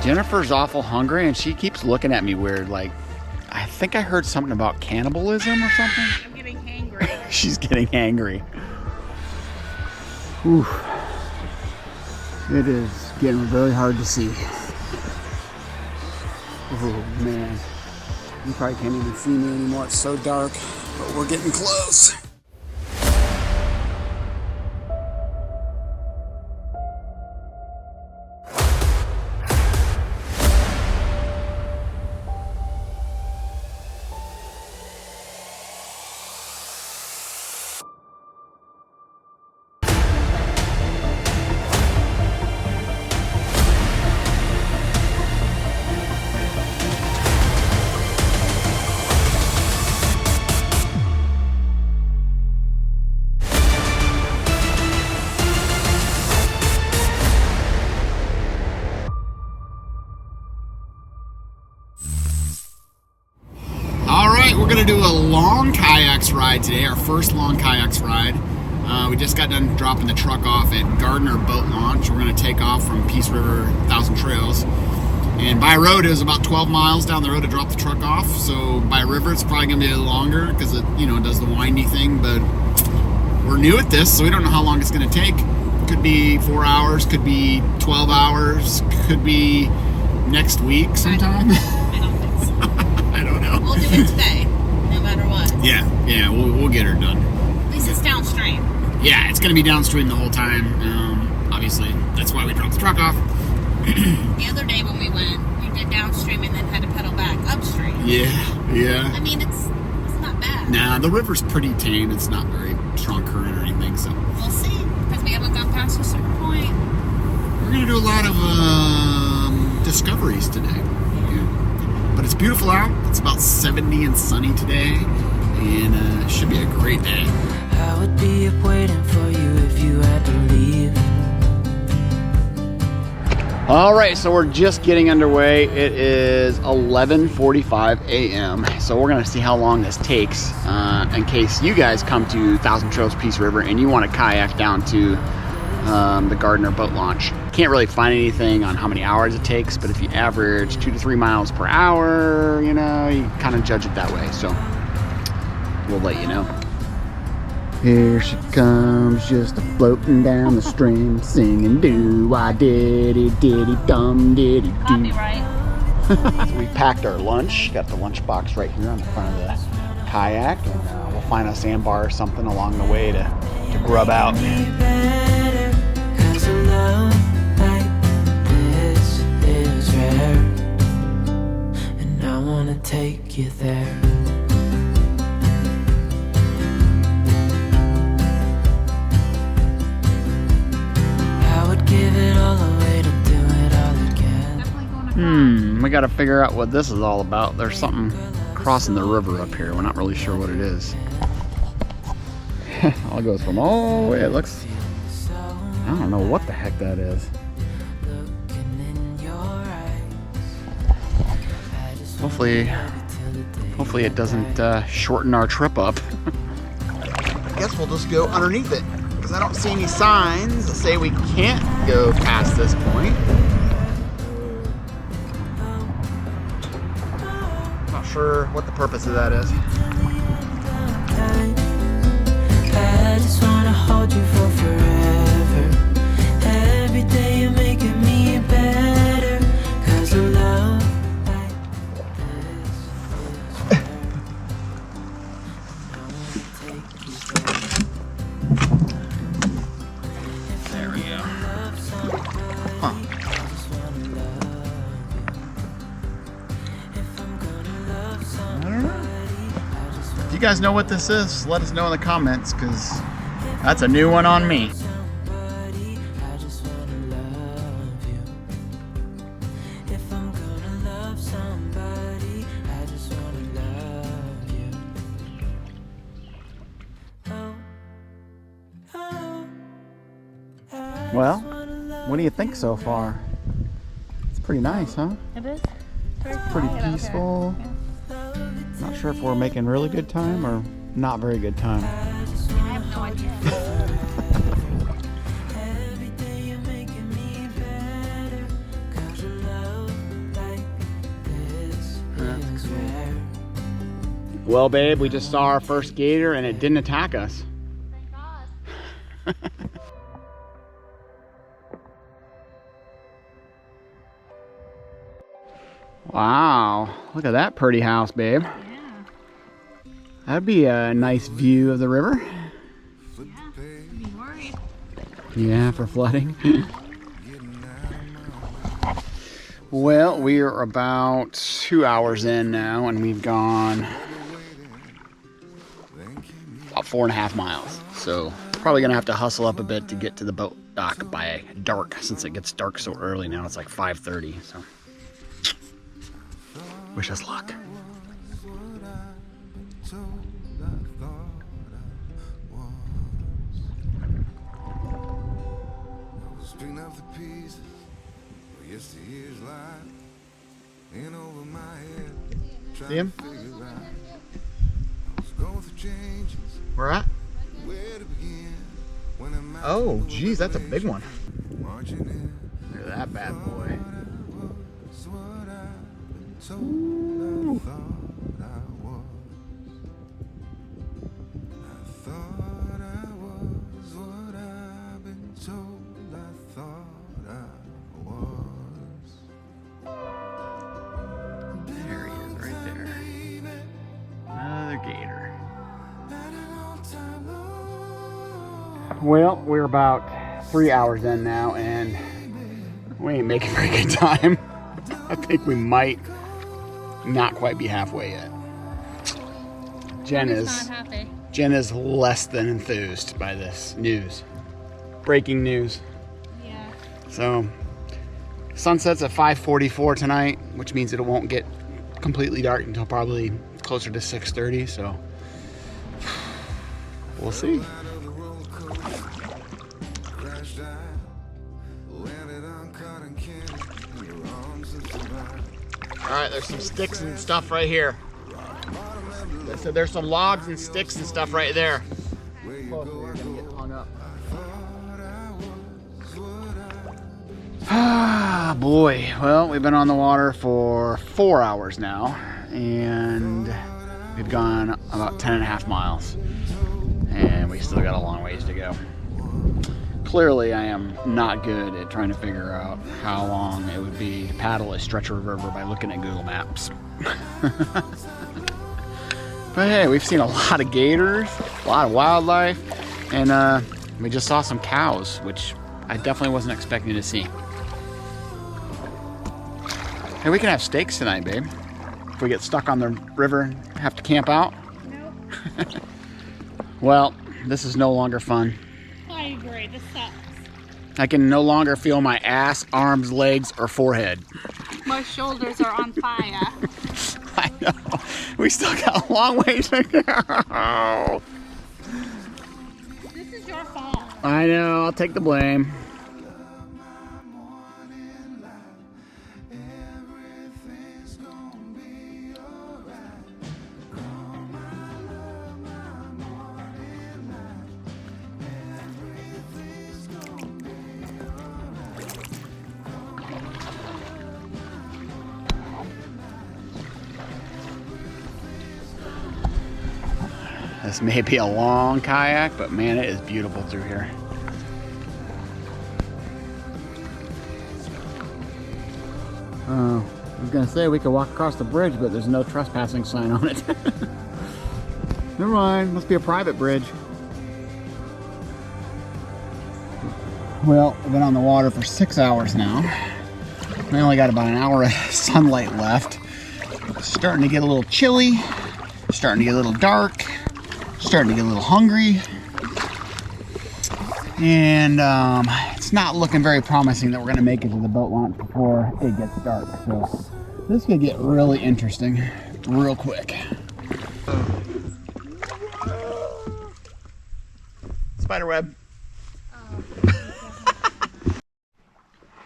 Jennifer's awful hungry and she keeps looking at me weird, like, I think I heard something about cannibalism or something. I'm getting hangry. She's getting angry. Whew. It is getting very hard to see. Oh man. You probably can't even see me anymore. It's so dark, but we're getting close. We're gonna do a long kayaks ride today, our first long kayaks ride. We just got done dropping the truck off at Gardner Boat Launch. We're gonna take off from Peace River, 1,000 Trails. And by road it was about 12 miles down the road to drop the truck off. So by river it's probably gonna be a little longer because it, it does the windy thing, but we're new at this, so we don't know how long it's gonna take. Could be 4 hours, could be 12 hours, could be next week sometime. I don't think so. I don't know. We'll do it today, no matter what. Yeah, we'll get her done. At least it's downstream. Yeah, it's going to be downstream the whole time. Obviously, that's why we dropped the truck off. The other day when we went, we did downstream and then had to pedal back upstream. Yeah. I mean, it's not bad. Nah, the river's pretty tame. It's not very strong current or anything, so. We'll see, because we haven't gone past a certain point. We're going to do a lot of discoveries today. Yeah. But it's beautiful out. It's about 70 and sunny today, and it should be a great day. I would be up waiting for you if you had to leave. All right, so we're just getting underway. It is 11:45 a.m. So we're gonna see how long this takes in case you guys come to 1,000 Trails Peace River and you want to kayak down to the Gardner Boat Launch. Can't really find anything on how many hours it takes, but if you average 2 to 3 miles per hour, you kind of judge it that way. So we'll let you know. Here she comes, just a floating down the stream, singing diddy dum diddy doo. Copyright. So we packed our lunch, got the lunch box right here on the front of the kayak, and we'll find a sandbar or something along the way to grub out. And I wanna take you there. We gotta figure out what this is all about. There's something crossing the river up here. We're not really sure what it is. All goes from all the way. It looks, I don't know what the heck that is. Hopefully it doesn't shorten our trip up. I guess we'll just go underneath it because I don't see any signs that say we can't go past this point. Sure what the purpose of that is. I just wanna hold you for forever. Every day you're making me better. 'Cause of love like this. There we go. Huh. If you guys know what this is, let us know in the comments, because that's a new one on me. Well, what do you think so far? It's pretty nice, huh? It is. Pretty peaceful. Not sure if we're making really good time or not very good time. I have no idea. Well, babe, we just saw our first gator and it didn't attack us. Thank God. Wow, look at that pretty house, babe. Yeah. That'd be a nice view of the river. Yeah. I'd be worried. Yeah, for flooding. Well, we are about 2 hours in now, and we've gone about 4.5 miles. So probably gonna have to hustle up a bit to get to the boat dock by dark, since it gets dark so early now. It's like 5:30. So wish us luck. Picking up the pieces of yesterday's life, in over my head, trying See him? to figure out. I was going through changes, Where at? where to begin. When I'm out Oh, geez, that's a big one. marching in, Look at that bad boy. that's what I've been told. I thought I was. I thought I was what I've been told. I thought I was. There he is, right there. Another gator. Well, we're about 3 hours in now, and we ain't making very good time. I think we might not quite be halfway yet. Jen He's is not happy. Jen is less than enthused by this news. Breaking news. Yeah. So, sunset's at 5:44 tonight, which means it won't get completely dark until probably closer to 6:30. So, we'll see. Crashed out, landed on cotton candy, in your arms and survived. All right, there's some sticks and stuff right here. So there's some logs and sticks and stuff right there. Ah, boy. Well, we've been on the water for 4 hours now, and we've gone about 10.5 miles, and we still got a long ways to go. Clearly, I am not good at trying to figure out how long it would be to paddle a stretch of river by looking at Google Maps. But hey, we've seen a lot of gators, a lot of wildlife, and we just saw some cows, which I definitely wasn't expecting to see. Hey, we can have steaks tonight, babe. If we get stuck on the river and have to camp out. Nope. Well, this is no longer fun. I agree. This sucks. I can no longer feel my ass, arms, legs, or forehead. My shoulders are on fire. I know. We still got a long way to go. This is your fault. I know. I'll take the blame. This may be a long kayak, but man, it is beautiful through here. Oh, I was gonna say we could walk across the bridge, but there's no trespassing sign on it. Never mind, must be a private bridge. Well, we've been on the water for 6 hours now. We only got about an hour of sunlight left. It's starting to get a little chilly, starting to get a little dark. Starting to get a little hungry, and it's not looking very promising that we're going to make it to the boat launch before it gets dark. So this could get really interesting real quick. Spiderweb.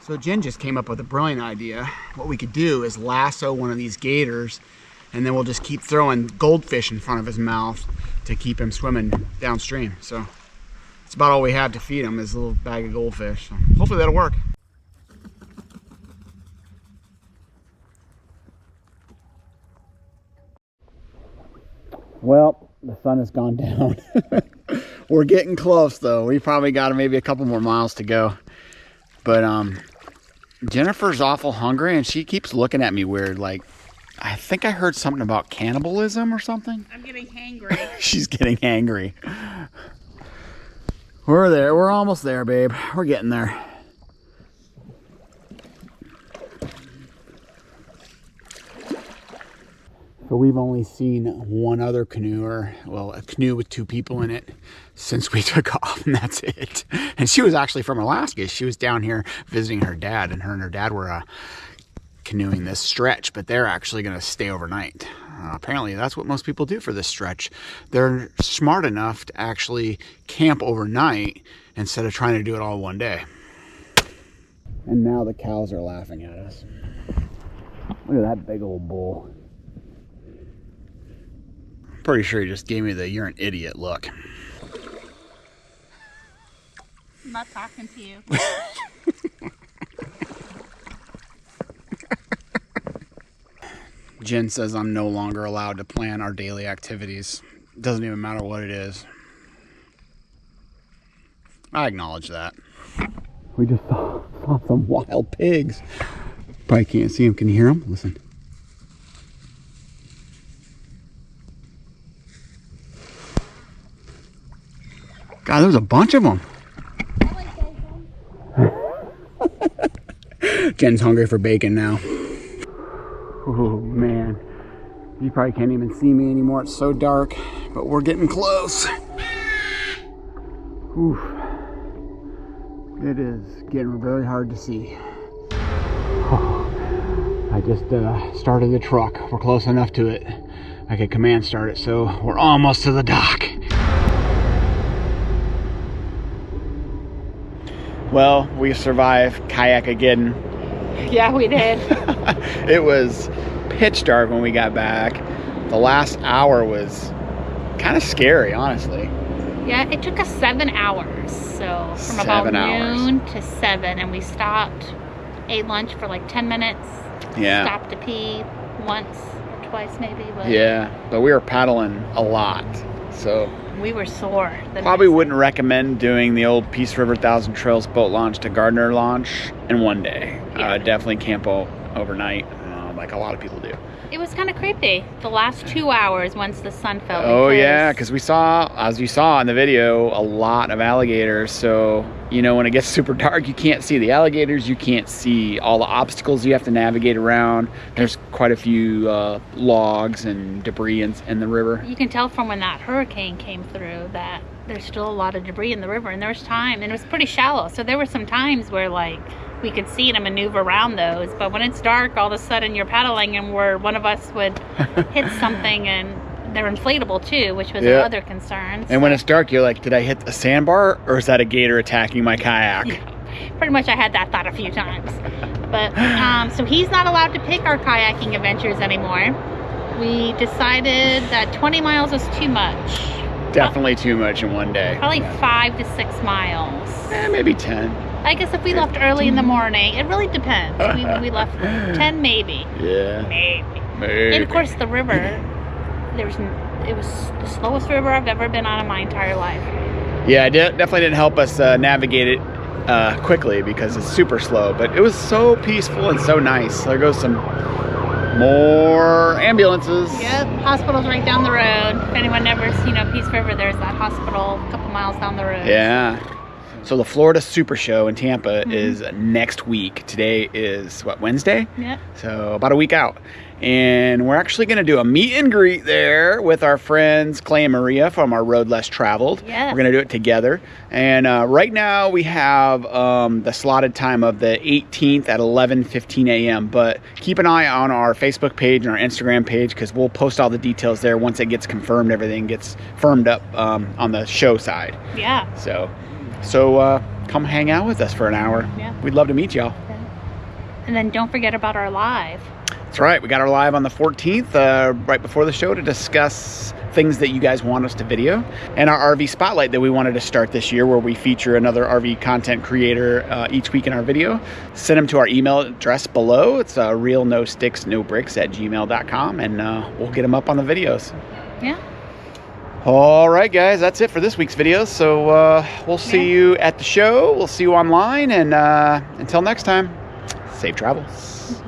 So Jen just came up with a brilliant idea. What we could do is lasso one of these gators, and then we'll just keep throwing goldfish in front of his mouth to keep him swimming downstream. So it's about all we have to feed him is a little bag of goldfish. So hopefully that'll work. Well, the sun has gone down. We're getting close though. We probably got maybe a couple more miles to go. But Jennifer's awful hungry and she keeps looking at me weird. Like, I think I heard something about cannibalism or something. I'm getting hangry. She's getting angry. We're there. We're almost there, babe. We're getting there. So we've only seen one other canoe, or well, a canoe with 2 people in it since we took off, and that's it. And she was actually from Alaska. She was down here visiting her dad, and her dad were canoeing this stretch, but they're actually going to stay overnight. Apparently that's what most people do for this stretch. They're smart enough to actually camp overnight instead of trying to do it all one day. And now the cows are laughing at us. Look at that big old bull. Pretty sure he just gave me the "you're an idiot" look. I'm not talking to you. Jen says I'm no longer allowed to plan our daily activities. It doesn't even matter what it is. I acknowledge that. We just saw some wild pigs. Probably can't see them. Can you hear them? Listen. God, there's a bunch of them. Jen's hungry for bacon now. Oh man, you probably can't even see me anymore. It's so dark, but we're getting close. Oof. It is getting very hard to see. Oh, I just started the truck. We're close enough to it. I could command start it, so we're almost to the dock. Well, we survived kayak again. Yeah, we did. It was pitch dark when we got back. The last hour was kind of scary, honestly. Yeah, it took us 7 hours. So from about noon to 7, and we stopped, ate lunch for like 10 minutes. Yeah. Stopped to pee once or twice maybe. But yeah, but we were paddling a lot, so we were sore. Probably wouldn't recommend doing the old Peace River 1000 Trails boat launch to Gardner launch in one day. Yeah. Definitely camp overnight, like a lot of people do. It was kind of creepy. The last 2 hours once the sun fell. Oh yeah, because we saw, as you saw in the video, a lot of alligators. So, you know, when it gets super dark, you can't see the alligators. You can't see all the obstacles you have to navigate around. There's quite a few logs and debris in the river. You can tell from when that hurricane came through that there's still a lot of debris in the river, and there was time, and it was pretty shallow. So there were some times where like we could see and maneuver around those, but when it's dark, all of a sudden you're paddling, and where one of us would hit something, and they're inflatable too, which was our other concern. And when it's dark, you're like, did I hit a sandbar, or is that a gator attacking my kayak? Yeah, pretty much I had that thought a few times. But so he's not allowed to pick our kayaking adventures anymore. We decided that 20 miles was too much. Definitely too much in one day. Probably 5 to 6 miles. Maybe 10. I guess if we left early in the morning, it really depends. We left 10 maybe. Yeah. Maybe. And of course the river, it was the slowest river I've ever been on in my entire life. Yeah, it definitely didn't help us navigate it quickly because it's super slow, but it was so peaceful and so nice. There goes some more ambulances. Yep, hospital's right down the road. If anyone never seen Peace River, there's that hospital a couple miles down the road. Yeah. So the Florida Super Show in Tampa is next week. Today is, what, Wednesday? Yeah. So about a week out. And we're actually going to do a meet and greet there with our friends Clay and Maria from our Road Less Traveled. Yes. We're going to do it together. And right now we have the slotted time of the 18th at 11:15 a.m. But keep an eye on our Facebook page and our Instagram page, because we'll post all the details there once it gets confirmed. Everything gets firmed up on the show side. Yeah. So come hang out with us for an hour. Yeah. We'd love to meet y'all. And then don't forget about our live. That's right. We got our live on the 14th, right before the show, to discuss things that you guys want us to video. And our RV Spotlight that we wanted to start this year, where we feature another RV content creator each week in our video. Send them to our email address below. It's realnosticksnobricks@gmail.com, and we'll get them up on the videos. Yeah. All right, guys, that's it for this week's video. So we'll see you at the show. We'll see you online. And until next time, safe travels.